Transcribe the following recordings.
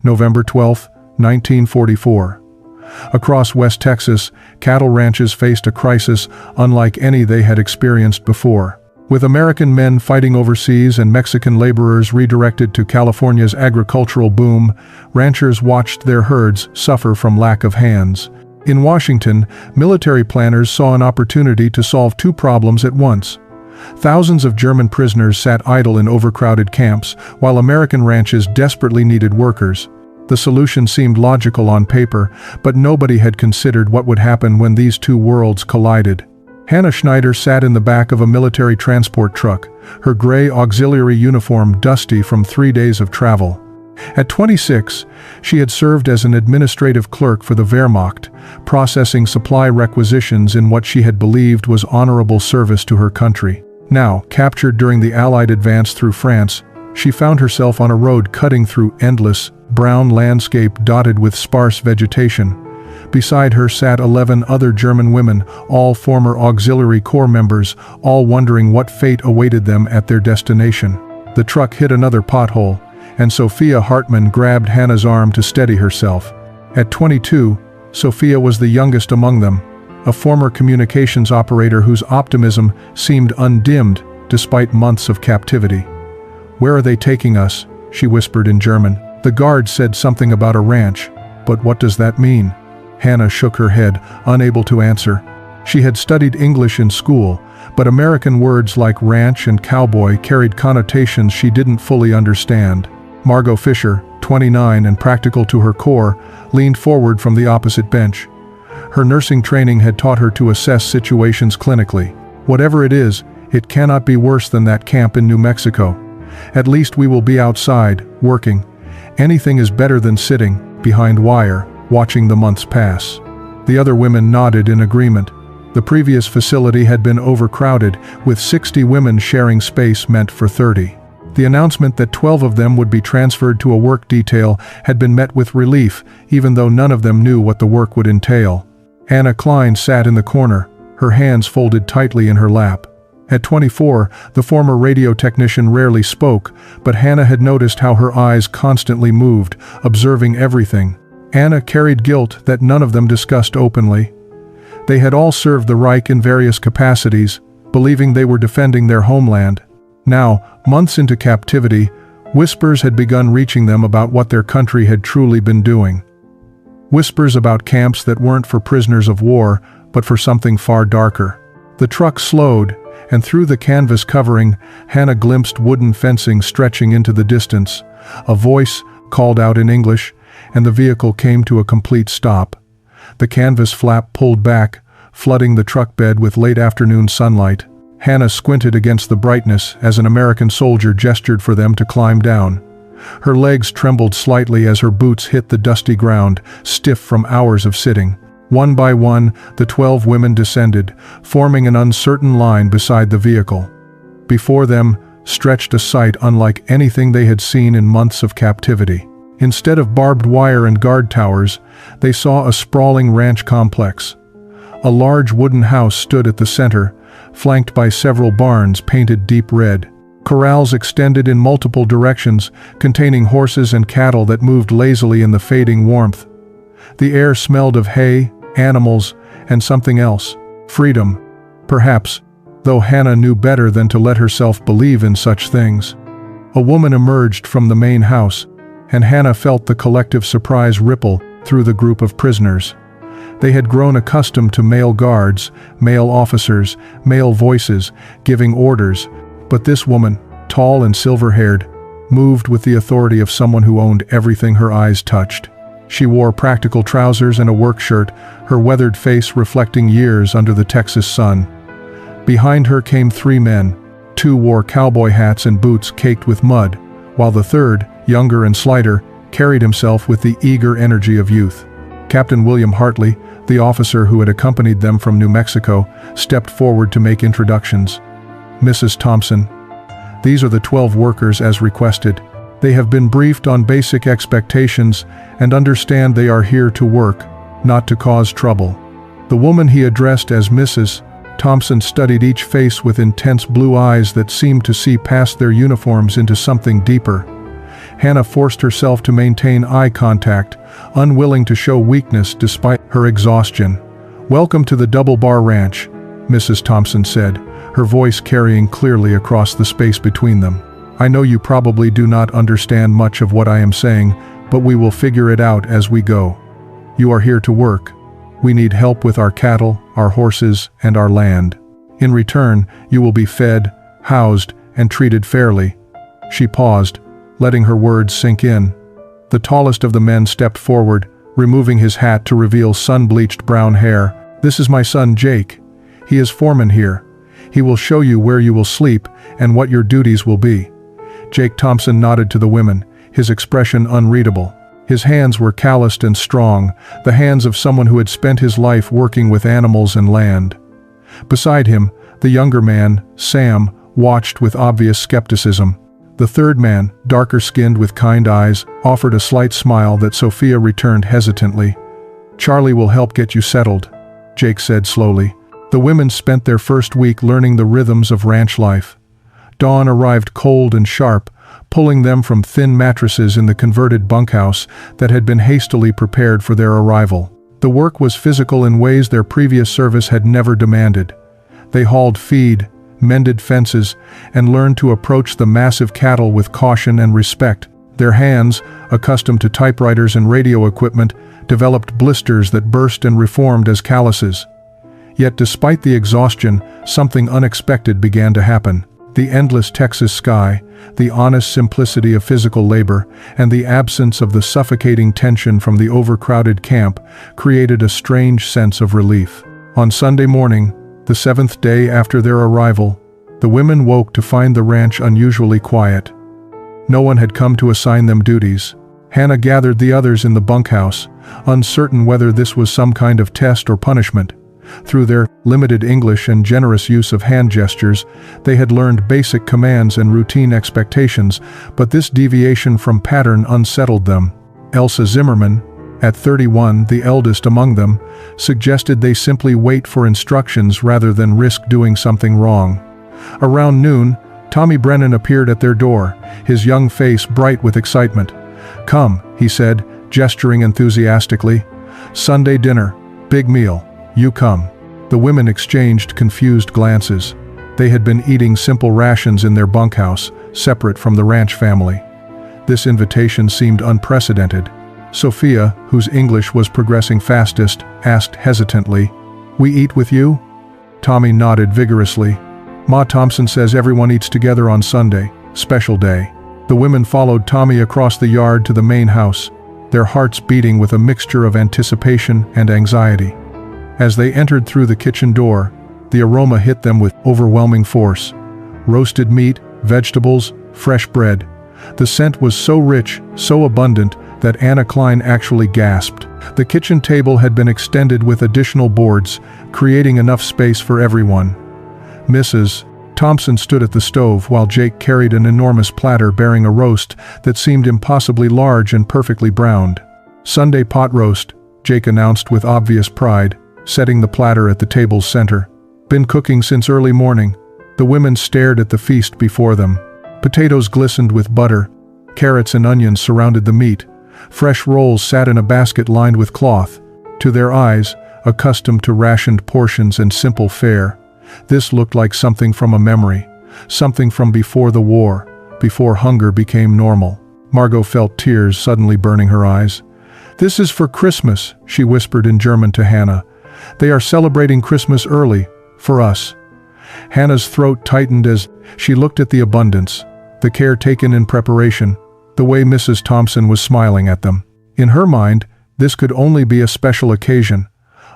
November 12, 1944. Across West Texas, cattle ranches faced a crisis unlike any they had experienced before. With American men fighting overseas and Mexican laborers redirected to California's agricultural boom, ranchers watched their herds suffer from lack of hands. In Washington, military planners saw an opportunity to solve two problems at once. Thousands of German prisoners sat idle in overcrowded camps, while American ranches desperately needed workers. The solution seemed logical on paper, but nobody had considered what would happen when these two worlds collided. Hannah Schneider sat in the back of a military transport truck, her gray auxiliary uniform dusty from 3 days of travel. At 26, she had served as an administrative clerk for the Wehrmacht, processing supply requisitions in what she had believed was honorable service to her country. Now, captured during the Allied advance through France, she found herself on a road cutting through endless, brown landscape dotted with sparse vegetation. Beside her sat 11 other German women, all former Auxiliary Corps members, all wondering what fate awaited them at their destination. The truck hit another pothole, and Sophia Hartmann grabbed Hannah's arm to steady herself. At 22, Sophia was the youngest among them, a former communications operator whose optimism seemed undimmed despite months of captivity. "Where are they taking us?" she whispered in German. "The guard said something about a ranch, but what does that mean?" Hannah shook her head, unable to answer. She had studied English in school, but American words like ranch and cowboy carried connotations she didn't fully understand. Margot Fisher, 29 and practical to her core, leaned forward from the opposite bench. Her nursing training had taught her to assess situations clinically. "Whatever it is, it cannot be worse than that camp in New Mexico. At least we will be outside, working. Anything is better than sitting, behind wire, watching the months pass." The other women nodded in agreement. The previous facility had been overcrowded, with 60 women sharing space meant for 30. The announcement that 12 of them would be transferred to a work detail had been met with relief, even though none of them knew what the work would entail. Anna Klein sat in the corner, her hands folded tightly in her lap. At 24, the former radio technician rarely spoke, but Hannah had noticed how her eyes constantly moved, observing everything. Anna carried guilt that none of them discussed openly. They had all served the Reich in various capacities, believing they were defending their homeland. Now, months into captivity, whispers had begun reaching them about what their country had truly been doing. Whispers about camps that weren't for prisoners of war, but for something far darker. The truck slowed, and through the canvas covering, Hannah glimpsed wooden fencing stretching into the distance. A voice called out in English, and the vehicle came to a complete stop. The canvas flap pulled back, flooding the truck bed with late afternoon sunlight. Hannah squinted against the brightness as an American soldier gestured for them to climb down. Her legs trembled slightly as her boots hit the dusty ground, stiff from hours of sitting. One by one, the 12 women descended, forming an uncertain line beside the vehicle. Before them stretched a sight unlike anything they had seen in months of captivity. Instead of barbed wire and guard towers, they saw a sprawling ranch complex. A large wooden house stood at the center, flanked by several barns painted deep red. Corrals extended in multiple directions, containing horses and cattle that moved lazily in the fading warmth. The air smelled of hay, animals, and something else. Freedom, perhaps, though Hannah knew better than to let herself believe in such things. A woman emerged from the main house, and Hannah felt the collective surprise ripple through the group of prisoners. They had grown accustomed to male guards, male officers, male voices, giving orders, but this woman, tall and silver-haired, moved with the authority of someone who owned everything her eyes touched. She wore practical trousers and a work shirt, her weathered face reflecting years under the Texas sun. Behind her came 3 men. 2 wore cowboy hats and boots caked with mud, while the third, younger and slighter, carried himself with the eager energy of youth. Captain William Hartley, the officer who had accompanied them from New Mexico, stepped forward to make introductions. "Mrs. Thompson, these are the 12 workers as requested. They have been briefed on basic expectations and understand they are here to work, not to cause trouble." The woman he addressed as Mrs. Thompson studied each face with intense blue eyes that seemed to see past their uniforms into something deeper. Hannah forced herself to maintain eye contact, unwilling to show weakness despite her exhaustion. "Welcome to the Double Bar Ranch," Mrs. Thompson said, her voice carrying clearly across the space between them. "I know you probably do not understand much of what I am saying, but we will figure it out as we go. You are here to work. We need help with our cattle, our horses, and our land. In return, you will be fed, housed, and treated fairly." She paused, letting her words sink in. The tallest of the men stepped forward, removing his hat to reveal sun-bleached brown hair. "This is my son Jake. He is foreman here. He will show you where you will sleep and what your duties will be." Jake Thompson nodded to the women, his expression unreadable. His hands were calloused and strong, the hands of someone who had spent his life working with animals and land. Beside him, the younger man, Sam, watched with obvious skepticism. The third man, darker-skinned with kind eyes, offered a slight smile that Sophia returned hesitantly. "Charlie will help get you settled," Jake said slowly. The women spent their first week learning the rhythms of ranch life. Dawn arrived cold and sharp, pulling them from thin mattresses in the converted bunkhouse that had been hastily prepared for their arrival. The work was physical in ways their previous service had never demanded. They hauled feed, mended fences, and learned to approach the massive cattle with caution and respect. Their hands, accustomed to typewriters and radio equipment, developed blisters that burst and reformed as calluses. Yet despite the exhaustion, something unexpected began to happen. The endless Texas sky, the honest simplicity of physical labor, and the absence of the suffocating tension from the overcrowded camp created a strange sense of relief. On Sunday morning, the 7th day after their arrival, the women woke to find the ranch unusually quiet. No one had come to assign them duties. Hannah gathered the others in the bunkhouse, uncertain whether this was some kind of test or punishment. Through their limited English and generous use of hand gestures, they had learned basic commands and routine expectations, but this deviation from pattern unsettled them. Elsa Zimmerman, at 31, the eldest among them, suggested they simply wait for instructions rather than risk doing something wrong. Around noon, Tommy Brennan appeared at their door, his young face bright with excitement. "Come," he said, gesturing enthusiastically. "Sunday dinner, big meal. You come." The women exchanged confused glances. They had been eating simple rations in their bunkhouse, separate from the ranch family. This invitation seemed unprecedented. Sophia, whose English was progressing fastest, asked hesitantly, "We eat with you?" Tommy nodded vigorously. "Ma Thompson says everyone eats together on Sunday, special day." The women followed Tommy across the yard to the main house, their hearts beating with a mixture of anticipation and anxiety. As they entered through the kitchen door, the aroma hit them with overwhelming force. Roasted meat, vegetables, fresh bread. The scent was so rich, so abundant, that Anna Klein actually gasped. The kitchen table had been extended with additional boards, creating enough space for everyone. Mrs. Thompson stood at the stove while Jake carried an enormous platter bearing a roast that seemed impossibly large and perfectly browned. "Sunday pot roast," Jake announced with obvious pride, setting the platter at the table's center. "Been cooking since early morning." The women stared at the feast before them. Potatoes glistened with butter. Carrots and onions surrounded the meat. Fresh rolls sat in a basket lined with cloth. To their eyes, accustomed to rationed portions and simple fare, this looked like something from a memory, something from before the war, before hunger became normal. Margot felt tears suddenly burning her eyes. "This is for Christmas," she whispered in German to Hannah. "They are celebrating Christmas early, for us." Hannah's throat tightened as she looked at the abundance, the care taken in preparation, the way Mrs. Thompson was smiling at them. In her mind, this could only be a special occasion,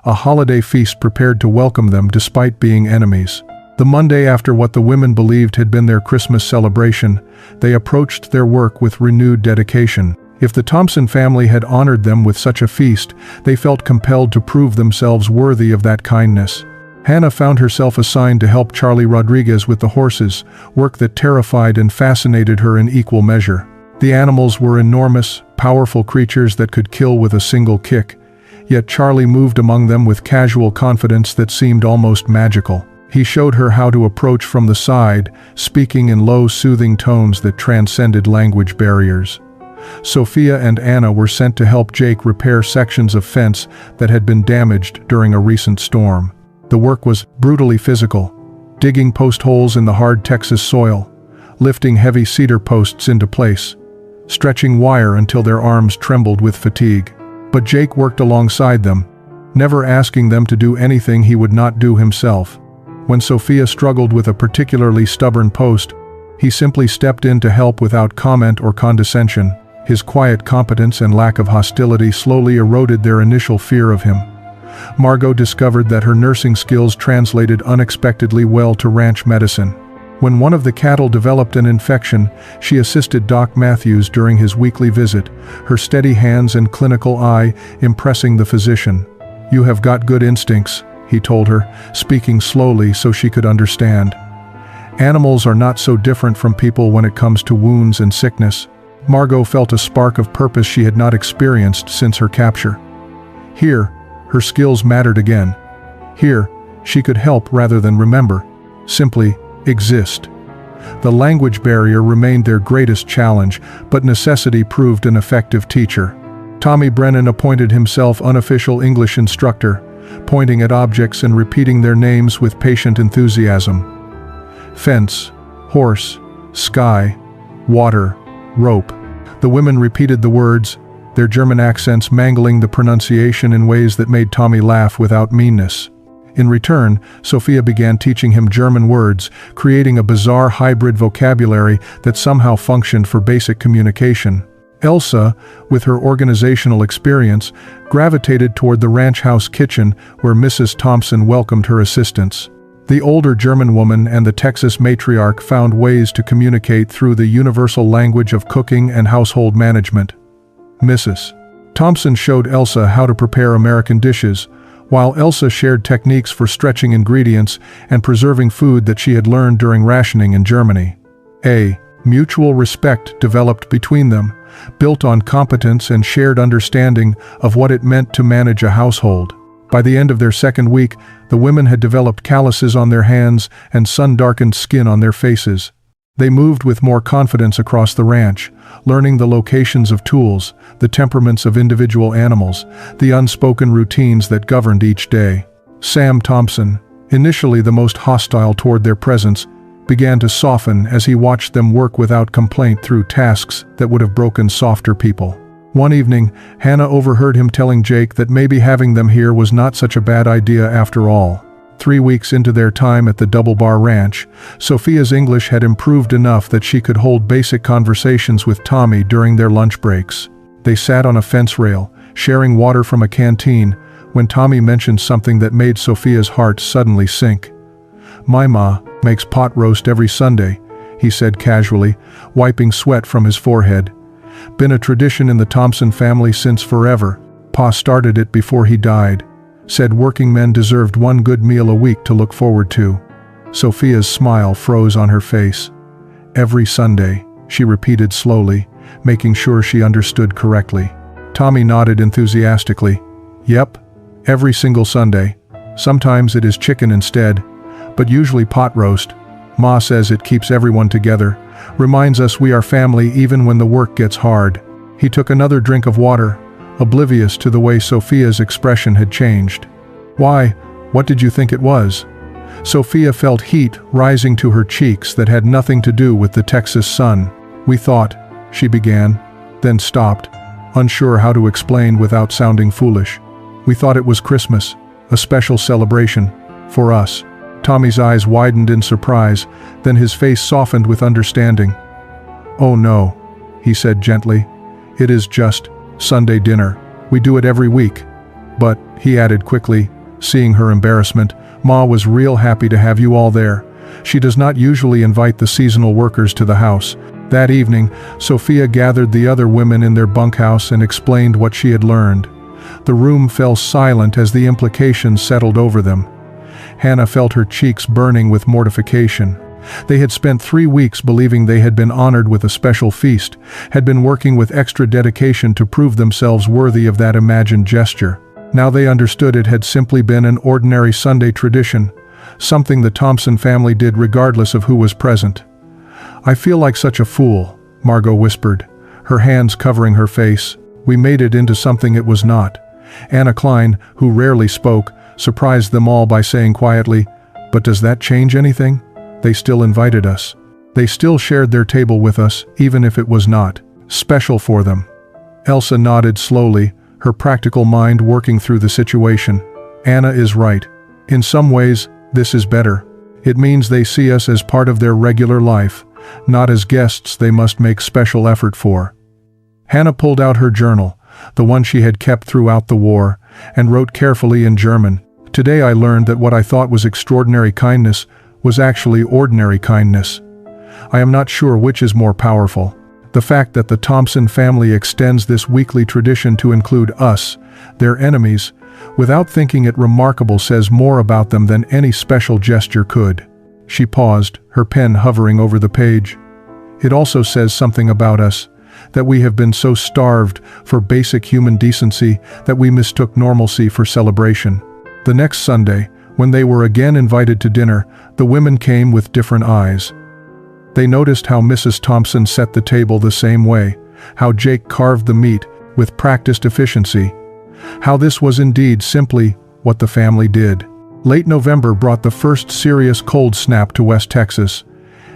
a holiday feast prepared to welcome them despite being enemies. The Monday after what the women believed had been their Christmas celebration, they approached their work with renewed dedication. If the Thompson family had honored them with such a feast, they felt compelled to prove themselves worthy of that kindness. Hannah found herself assigned to help Charlie Rodriguez with the horses, work that terrified and fascinated her in equal measure. The animals were enormous, powerful creatures that could kill with a single kick, yet Charlie moved among them with casual confidence that seemed almost magical. He showed her how to approach from the side, speaking in low, soothing tones that transcended language barriers. Sophia and Anna were sent to help Jake repair sections of fence that had been damaged during a recent storm. The work was brutally physical, digging post holes in the hard Texas soil, lifting heavy cedar posts into place, stretching wire until their arms trembled with fatigue. But Jake worked alongside them, never asking them to do anything he would not do himself. When Sophia struggled with a particularly stubborn post, he simply stepped in to help without comment or condescension. His quiet competence and lack of hostility slowly eroded their initial fear of him. Margot discovered that her nursing skills translated unexpectedly well to ranch medicine. When one of the cattle developed an infection, she assisted Doc Matthews during his weekly visit, her steady hands and clinical eye impressing the physician. "You have got good instincts," he told her, speaking slowly so she could understand. "Animals are not so different from people when it comes to wounds and sickness." Margot felt a spark of purpose she had not experienced since her capture. Here, her skills mattered again. Here, she could help rather than remember. Simply exist. The language barrier remained their greatest challenge, but necessity proved an effective teacher. Tommy Brennan appointed himself unofficial English instructor, pointing at objects and repeating their names with patient enthusiasm. Fence, horse, sky, water, rope. The women repeated the words, their German accents mangling the pronunciation in ways that made Tommy laugh without meanness. In return, Sophia began teaching him German words, creating a bizarre hybrid vocabulary that somehow functioned for basic communication. Elsa, with her organizational experience, gravitated toward the ranch house kitchen where Mrs. Thompson welcomed her assistants. The older German woman and the Texas matriarch found ways to communicate through the universal language of cooking and household management. Mrs. Thompson showed Elsa how to prepare American dishes, while Elsa shared techniques for stretching ingredients and preserving food that she had learned during rationing in Germany. A mutual respect developed between them, built on competence and shared understanding of what it meant to manage a household. By the end of their second week, the women had developed calluses on their hands and sun-darkened skin on their faces. They moved with more confidence across the ranch, learning the locations of tools, the temperaments of individual animals, the unspoken routines that governed each day. Sam Thompson, initially the most hostile toward their presence, began to soften as he watched them work without complaint through tasks that would have broken softer people. One evening, Hannah overheard him telling Jake that maybe having them here was not such a bad idea after all. 3 weeks into their time at the Double Bar Ranch, Sophia's English had improved enough that she could hold basic conversations with Tommy during their lunch breaks. They sat on a fence rail, sharing water from a canteen, when Tommy mentioned something that made Sophia's heart suddenly sink. "My ma makes pot roast every Sunday," he said casually, wiping sweat from his forehead. "Been a tradition in the Thompson family since forever. Pa started it before he died. Said working men deserved one good meal a week to look forward to." Sophia's smile froze on her face. "Every Sunday," she repeated slowly, making sure she understood correctly. Tommy nodded enthusiastically. "Yep, every single Sunday. Sometimes it is chicken instead, but usually pot roast. Ma says it keeps everyone together, reminds us we are family even when the work gets hard." He took another drink of water, oblivious to the way Sophia's expression had changed. "Why, what did you think it was?" Sophia felt heat rising to her cheeks that had nothing to do with the Texas sun. "We thought," she began, then stopped, unsure how to explain without sounding foolish. "We thought it was Christmas, a special celebration, for us." Tommy's eyes widened in surprise, then his face softened with understanding. "Oh no," he said gently. "It is just Sunday dinner. We do it every week." "But," he added quickly, seeing her embarrassment, "Ma was real happy to have you all there. She does not usually invite the seasonal workers to the house." That evening, Sophia gathered the other women in their bunkhouse and explained what she had learned. The room fell silent as the implications settled over them. Hannah felt her cheeks burning with mortification. They had spent 3 weeks believing they had been honored with a special feast, had been working with extra dedication to prove themselves worthy of that imagined gesture. Now they understood it had simply been an ordinary Sunday tradition, something the Thompson family did regardless of who was present. "I feel like such a fool," Margot whispered, her hands covering her face. We made it into something it was not. Anna Klein, who rarely spoke, surprised them all by saying quietly, "But does that change anything? They still invited us. They still shared their table with us, even if it was not special for them." Elsa nodded slowly, her practical mind working through the situation. Anna is right. In some ways, this is better. It means they see us as part of their regular life, not as guests they must make special effort for. Hannah pulled out her journal, the one she had kept throughout the war, and wrote carefully in German. "Today I learned that what I thought was extraordinary kindness was actually ordinary kindness. I am not sure which is more powerful. The fact that the Thompson family extends this weekly tradition to include us, their enemies, without thinking it remarkable says more about them than any special gesture could." She paused, her pen hovering over the page. "It also says something about us, that we have been so starved for basic human decency that we mistook normalcy for celebration." The next Sunday, when they were again invited to dinner, the women came with different eyes. They noticed how Mrs. Thompson set the table the same way, how Jake carved the meat with practiced efficiency, how this was indeed simply what the family did. Late November brought the first serious cold snap to West Texas,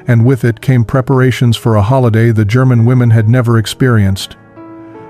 and with it came preparations for a holiday the German women had never experienced.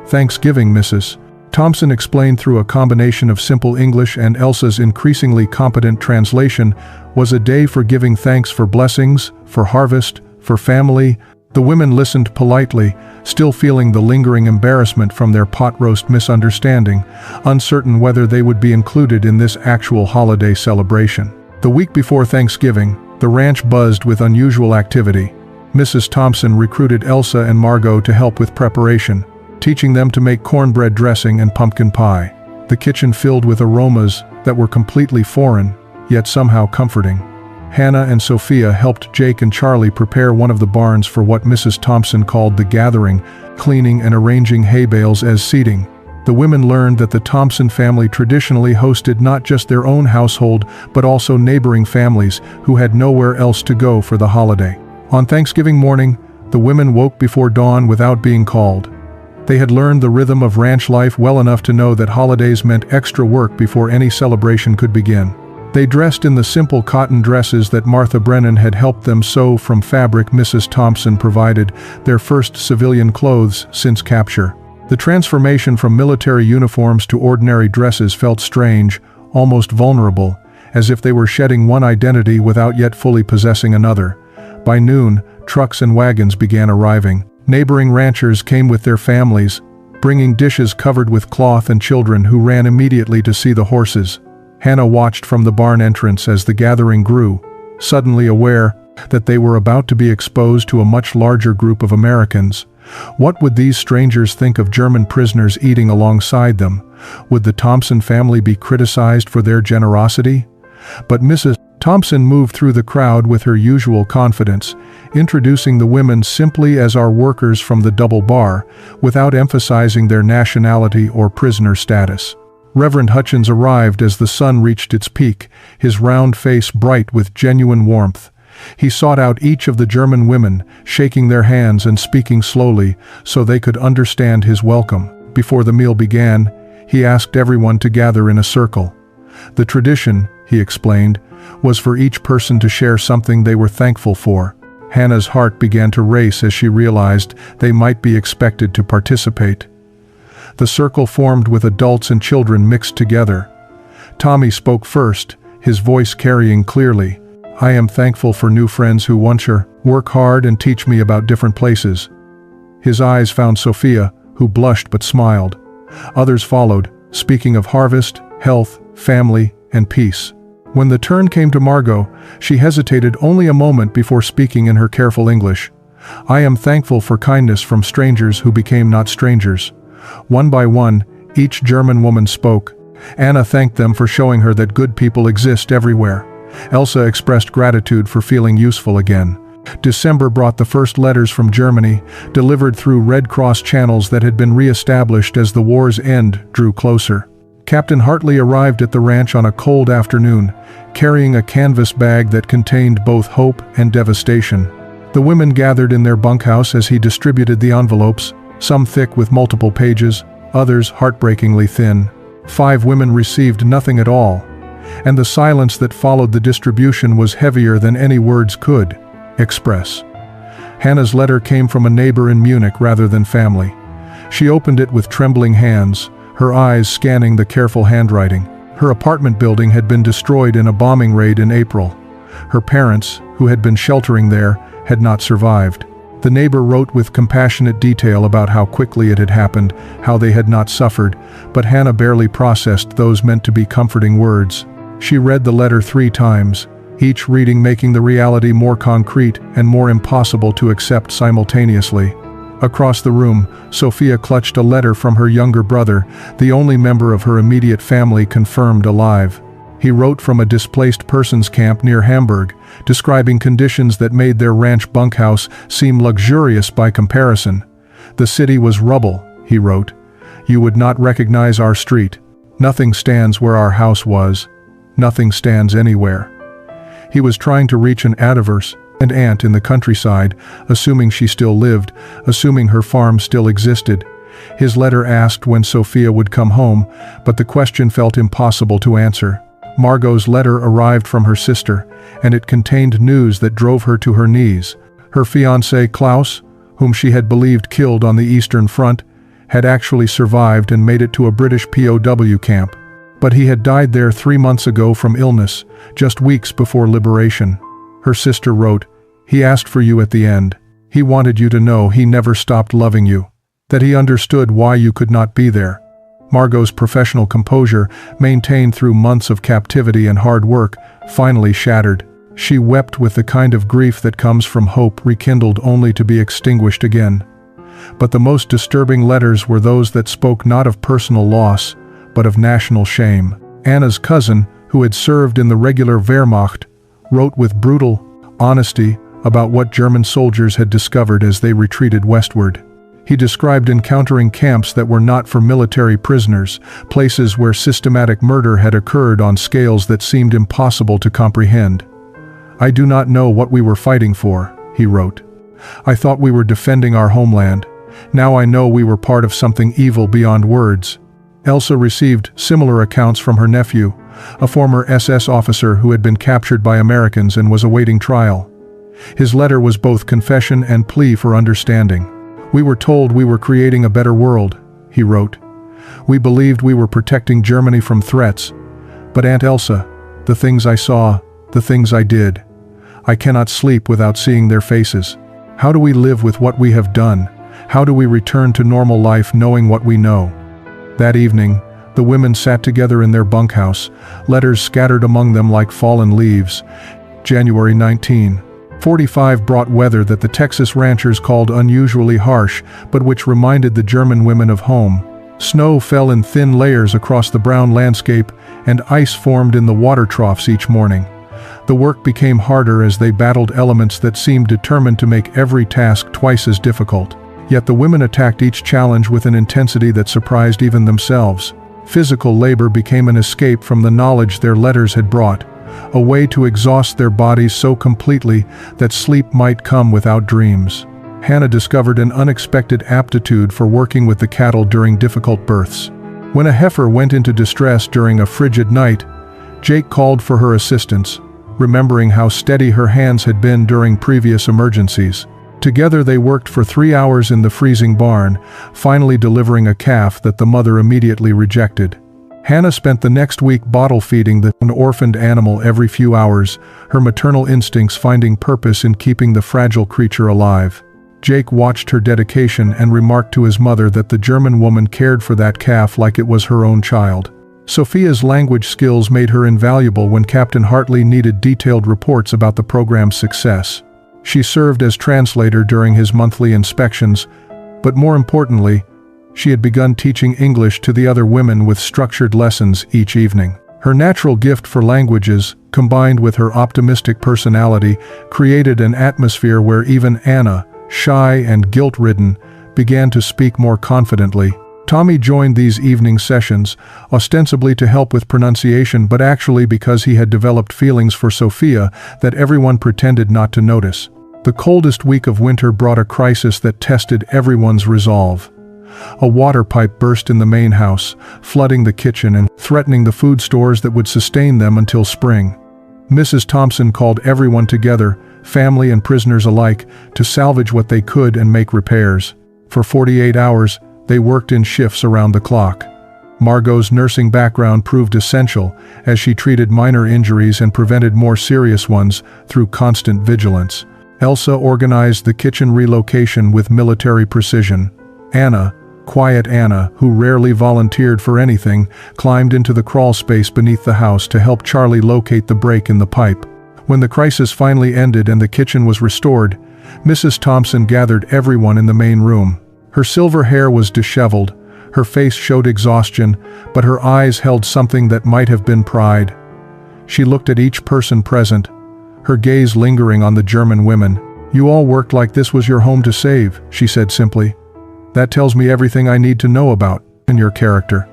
Thanksgiving, Mrs. Thompson explained through a combination of simple English and Elsa's increasingly competent translation, was a day for giving thanks for blessings, for harvest, for family. The women listened politely, still feeling the lingering embarrassment from their pot roast misunderstanding, uncertain whether they would be included in this actual holiday celebration. The week before Thanksgiving, the ranch buzzed with unusual activity. Mrs. Thompson recruited Elsa and Margot to help with preparation, teaching them to make cornbread dressing and pumpkin pie. The kitchen filled with aromas that were completely foreign, yet somehow comforting. Hannah and Sophia helped Jake and Charlie prepare one of the barns for what Mrs. Thompson called the gathering, cleaning and arranging hay bales as seating. The women learned that the Thompson family traditionally hosted not just their own household, but also neighboring families who had nowhere else to go for the holiday. On Thanksgiving morning, the women woke before dawn without being called. They had learned the rhythm of ranch life well enough to know that holidays meant extra work before any celebration could begin. They dressed in the simple cotton dresses that Martha Brennan had helped them sew from fabric Mrs. Thompson provided, their first civilian clothes since capture. The transformation from military uniforms to ordinary dresses felt strange, almost vulnerable, as if they were shedding one identity without yet fully possessing another. By noon, trucks and wagons began arriving. Neighboring ranchers came with their families, bringing dishes covered with cloth and children who ran immediately to see the horses. Hannah watched from the barn entrance as the gathering grew, suddenly aware that they were about to be exposed to a much larger group of Americans. What would these strangers think of German prisoners eating alongside them? Would the Thompson family be criticized for their generosity? But Mrs. Thompson moved through the crowd with her usual confidence, introducing the women simply as our workers from the double bar, without emphasizing their nationality or prisoner status. Reverend Hutchins arrived as the sun reached its peak, his round face bright with genuine warmth. He sought out each of the German women, shaking their hands and speaking slowly so they could understand his welcome. Before the meal began, he asked everyone to gather in a circle. The tradition, he explained, was for each person to share something they were thankful for. Hannah's heart began to race as she realized they might be expected to participate. The circle formed with adults and children mixed together. Tommy spoke first, his voice carrying clearly. "I am thankful for new friends who want to work hard and teach me about different places." His eyes found Sophia, who blushed but smiled. Others followed, speaking of harvest, health, family, and peace. When the turn came to Margot, she hesitated only a moment before speaking in her careful English. "I am thankful for kindness from strangers who became not strangers." One by one, each German woman spoke. Anna thanked them for showing her that good people exist everywhere. Elsa expressed gratitude for feeling useful again. December brought the first letters from Germany, delivered through Red Cross channels that had been re-established as the war's end drew closer. Captain Hartley arrived at the ranch on a cold afternoon, carrying a canvas bag that contained both hope and devastation. The women gathered in their bunkhouse as he distributed the envelopes, some thick with multiple pages, others heartbreakingly thin. 5 women received nothing at all, and the silence that followed the distribution was heavier than any words could express. Hannah's letter came from a neighbor in Munich rather than family. She opened it with trembling hands, her eyes scanning the careful handwriting. Her apartment building had been destroyed in a bombing raid in April. Her parents, who had been sheltering there, had not survived. The neighbor wrote with compassionate detail about how quickly it had happened, how they had not suffered, but Hannah barely processed those meant to be comforting words. She read the letter 3 times, each reading making the reality more concrete and more impossible to accept simultaneously. Across the room, Sophia clutched a letter from her younger brother, the only member of her immediate family confirmed alive. He wrote from a displaced persons camp near Hamburg, describing conditions that made their ranch bunkhouse seem luxurious by comparison. "The city was rubble," he wrote. "You would not recognize our street. Nothing stands where our house was. Nothing stands anywhere." He was trying to reach an aunt in the countryside, assuming she still lived, assuming her farm still existed. His letter asked when Sophia would come home, but the question felt impossible to answer. Margot's letter arrived from her sister, and it contained news that drove her to her knees. Her fiancé Klaus, whom she had believed killed on the Eastern Front, had actually survived and made it to a British POW camp. But he had died there 3 months ago from illness, just weeks before liberation. Her sister wrote, "He asked for you at the end. He wanted you to know he never stopped loving you, that he understood why you could not be there." Margot's professional composure, maintained through months of captivity and hard work, finally shattered. She wept with the kind of grief that comes from hope rekindled only to be extinguished again. But the most disturbing letters were those that spoke not of personal loss, but of national shame. Anna's cousin, who had served in the regular Wehrmacht, wrote with brutal honesty about what German soldiers had discovered as they retreated westward. He described encountering camps that were not for military prisoners, places where systematic murder had occurred on scales that seemed impossible to comprehend. "I do not know what we were fighting for," he wrote. "I thought we were defending our homeland. Now I know we were part of something evil beyond words." Elsa received similar accounts from her nephew, a former SS officer who had been captured by Americans and was awaiting trial. His letter was both confession and plea for understanding. "We were told we were creating a better world," he wrote. "We believed we were protecting Germany from threats. But Aunt Elsa, the things I saw, the things I did. I cannot sleep without seeing their faces. How do we live with what we have done? How do we return to normal life knowing what we know?" That evening, the women sat together in their bunkhouse, letters scattered among them like fallen leaves. January 1945 brought weather that the Texas ranchers called unusually harsh, but which reminded the German women of home. Snow fell in thin layers across the brown landscape, and ice formed in the water troughs each morning. The work became harder as they battled elements that seemed determined to make every task twice as difficult. Yet the women attacked each challenge with an intensity that surprised even themselves. Physical labor became an escape from the knowledge their letters had brought, a way to exhaust their bodies so completely that sleep might come without dreams. Hannah discovered an unexpected aptitude for working with the cattle during difficult births. When a heifer went into distress during a frigid night, Jake called for her assistance, remembering how steady her hands had been during previous emergencies. Together they worked for 3 hours in the freezing barn, finally delivering a calf that the mother immediately rejected. Hannah spent the next week bottle feeding an orphaned animal every few hours, her maternal instincts finding purpose in keeping the fragile creature alive. Jake watched her dedication and remarked to his mother that the German woman cared for that calf like it was her own child. Sophia's language skills made her invaluable when Captain Hartley needed detailed reports about the program's success. She served as translator during his monthly inspections, but more importantly, she had begun teaching English to the other women with structured lessons each evening. Her natural gift for languages, combined with her optimistic personality, created an atmosphere where even Anna, shy and guilt-ridden, began to speak more confidently. Tommy joined these evening sessions, ostensibly to help with pronunciation but actually because he had developed feelings for Sophia that everyone pretended not to notice. The coldest week of winter brought a crisis that tested everyone's resolve. A water pipe burst in the main house, flooding the kitchen and threatening the food stores that would sustain them until spring. Mrs. Thompson called everyone together, family and prisoners alike, to salvage what they could and make repairs. For 48 hours, they worked in shifts around the clock. Margot's nursing background proved essential as she treated minor injuries and prevented more serious ones through constant vigilance. Elsa organized the kitchen relocation with military precision. Anna, quiet Anna, who rarely volunteered for anything, climbed into the crawl space beneath the house to help Charlie locate the break in the pipe. When the crisis finally ended and the kitchen was restored, Mrs. Thompson gathered everyone in the main room. Her silver hair was disheveled, her face showed exhaustion, but her eyes held something that might have been pride. She looked at each person present, her gaze lingering on the German women. "You all worked like this was your home to save," she said simply. "That tells me everything I need to know about your character."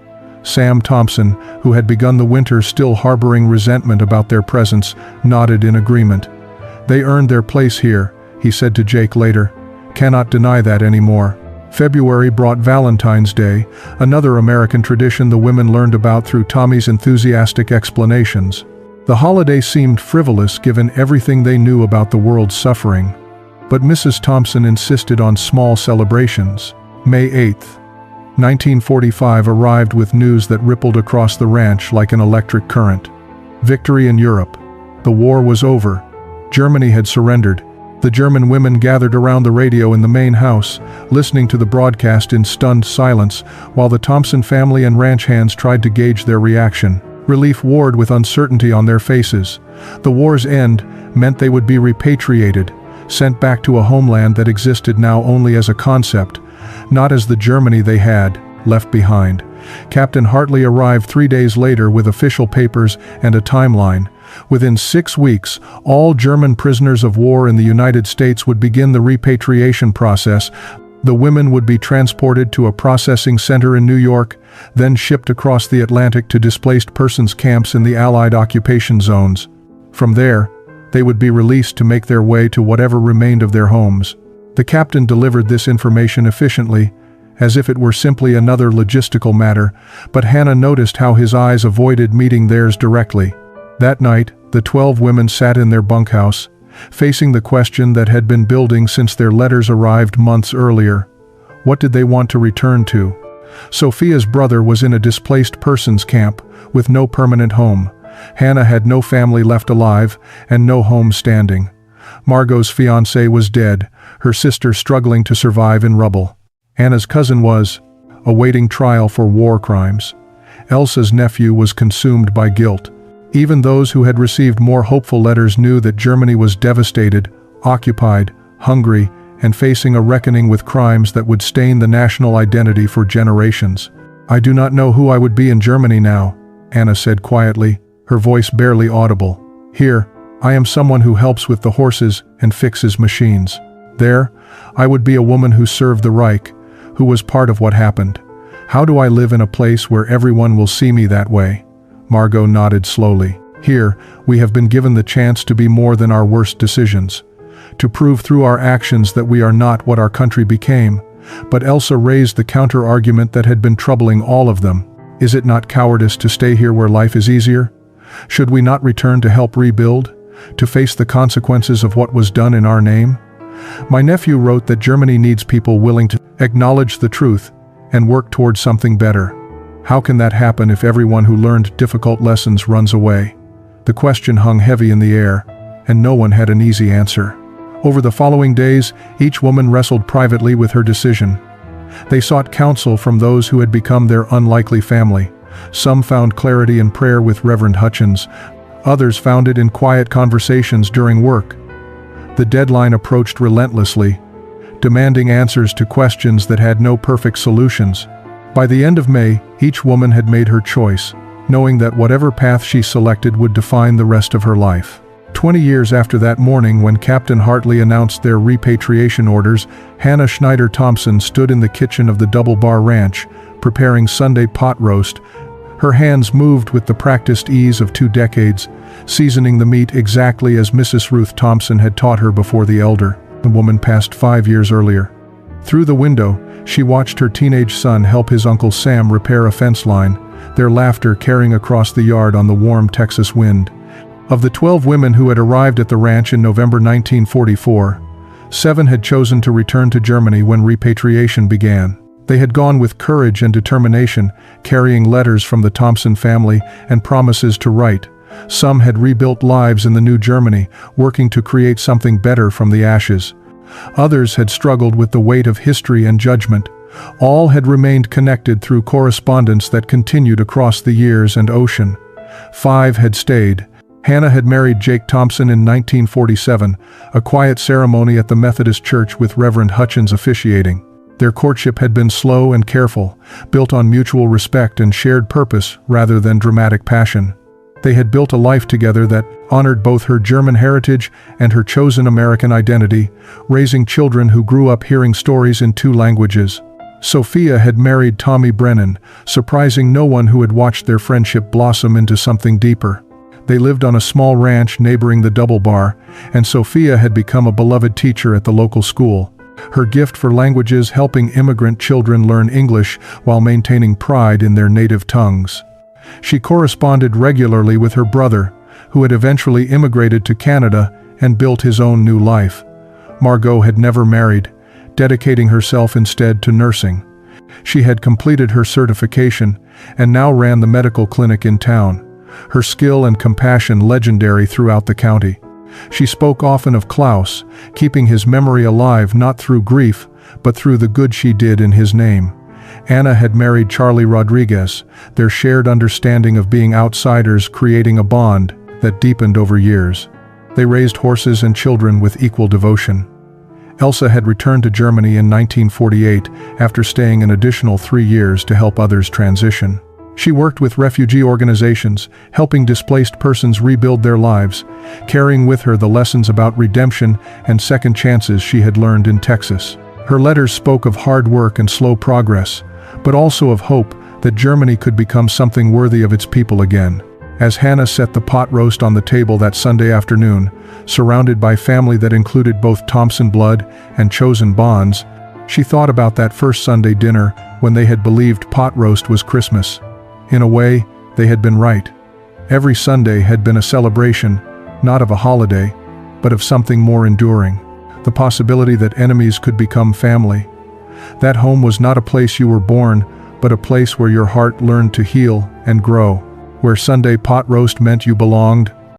Sam Thompson, who had begun the winter still harboring resentment about their presence, nodded in agreement. "They earned their place here," he said to Jake later. "Cannot deny that anymore." February brought Valentine's Day, another American tradition the women learned about through Tommy's enthusiastic explanations. The holiday seemed frivolous given everything they knew about the world's suffering. But Mrs. Thompson insisted on small celebrations. May 8th, 1945 arrived with news that rippled across the ranch like an electric current. Victory in Europe. The war was over. Germany had surrendered. The German women gathered around the radio in the main house, listening to the broadcast in stunned silence, while the Thompson family and ranch hands tried to gauge their reaction. Relief warred with uncertainty on their faces. The war's end meant they would be repatriated, sent back to a homeland that existed now only as a concept, not as the Germany they had left behind. Captain Hartley arrived 3 days later with official papers and a timeline. Within 6 weeks, all German prisoners of war in the United States would begin the repatriation process. The women would be transported to a processing center in New York, then shipped across the Atlantic to displaced persons camps in the Allied occupation zones. From there, they would be released to make their way to whatever remained of their homes. The captain delivered this information efficiently, as if it were simply another logistical matter, but Hannah noticed how his eyes avoided meeting theirs directly. That night, the 12 women sat in their bunkhouse, facing the question that had been building since their letters arrived months earlier. What did they want to return to? Sophia's brother was in a displaced persons camp, with no permanent home. Hannah had no family left alive, and no home standing. Margot's fiancé was dead, her sister struggling to survive in rubble. Anna's cousin was awaiting trial for war crimes. Elsa's nephew was consumed by guilt. Even those who had received more hopeful letters knew that Germany was devastated, occupied, hungry, and facing a reckoning with crimes that would stain the national identity for generations. "I do not know who I would be in Germany now," Anna said quietly, her voice barely audible. "Here, I am someone who helps with the horses and fixes machines. There, I would be a woman who served the Reich, who was part of what happened. How do I live in a place where everyone will see me that way?" Margot nodded slowly. "Here, we have been given the chance to be more than our worst decisions. To prove through our actions that we are not what our country became." But Elsa raised the counter-argument that had been troubling all of them. "Is it not cowardice to stay here where life is easier? Should we not return to help rebuild? To face the consequences of what was done in our name? My nephew wrote that Germany needs people willing to acknowledge the truth and work towards something better. How can that happen if everyone who learned difficult lessons runs away?" The question hung heavy in the air, and no one had an easy answer. Over the following days, each woman wrestled privately with her decision. They sought counsel from those who had become their unlikely family. Some found clarity in prayer with Reverend Hutchins. Others found it in quiet conversations during work. The deadline approached relentlessly, demanding answers to questions that had no perfect solutions. By the end of May, each woman had made her choice, knowing that whatever path she selected would define the rest of her life. 20 years after that morning when Captain Hartley announced their repatriation orders, Hannah Schneider Thompson stood in the kitchen of the Double Bar Ranch, preparing Sunday pot roast, Her hands moved with the practiced ease of 2 decades, seasoning the meat exactly as Mrs. Ruth Thompson had taught her before the woman passed 5 years earlier. Through the window, she watched her teenage son help his Uncle Sam repair a fence line, their laughter carrying across the yard on the warm Texas wind. Of the 12 women who had arrived at the ranch in November 1944, 7 had chosen to return to Germany when repatriation began. They had gone with courage and determination, carrying letters from the Thompson family and promises to write. Some had rebuilt lives in the new Germany, working to create something better from the ashes. Others had struggled with the weight of history and judgment. All had remained connected through correspondence that continued across the years and ocean. 5 had stayed. Hannah had married Jake Thompson in 1947, a quiet ceremony at the Methodist Church with Reverend Hutchins officiating. Their courtship had been slow and careful, built on mutual respect and shared purpose rather than dramatic passion. They had built a life together that honored both her German heritage and her chosen American identity, raising children who grew up hearing stories in 2 languages. Sophia had married Tommy Brennan, surprising no one who had watched their friendship blossom into something deeper. They lived on a small ranch neighboring the Double Bar, and Sophia had become a beloved teacher at the local school. Her gift for languages helping immigrant children learn English while maintaining pride in their native tongues. She corresponded regularly with her brother, who had eventually immigrated to Canada and built his own new life. Margot had never married, dedicating herself instead to nursing. She had completed her certification and now ran the medical clinic in town, her skill and compassion legendary throughout the county. She spoke often of Klaus, keeping his memory alive not through grief, but through the good she did in his name. Anna had married Charlie Rodriguez, their shared understanding of being outsiders creating a bond that deepened over years. They raised horses and children with equal devotion. Elsa had returned to Germany in 1948 after staying an additional 3 years to help others transition. She worked with refugee organizations, helping displaced persons rebuild their lives, carrying with her the lessons about redemption and second chances she had learned in Texas. Her letters spoke of hard work and slow progress, but also of hope that Germany could become something worthy of its people again. As Hannah set the pot roast on the table that Sunday afternoon, surrounded by family that included both Thompson blood and chosen bonds, she thought about that first Sunday dinner when they had believed pot roast was Christmas. In a way, they had been right. Every Sunday had been a celebration, not of a holiday, but of something more enduring. The possibility that enemies could become family. That home was not a place you were born, but a place where your heart learned to heal and grow. Where Sunday pot roast meant you belonged,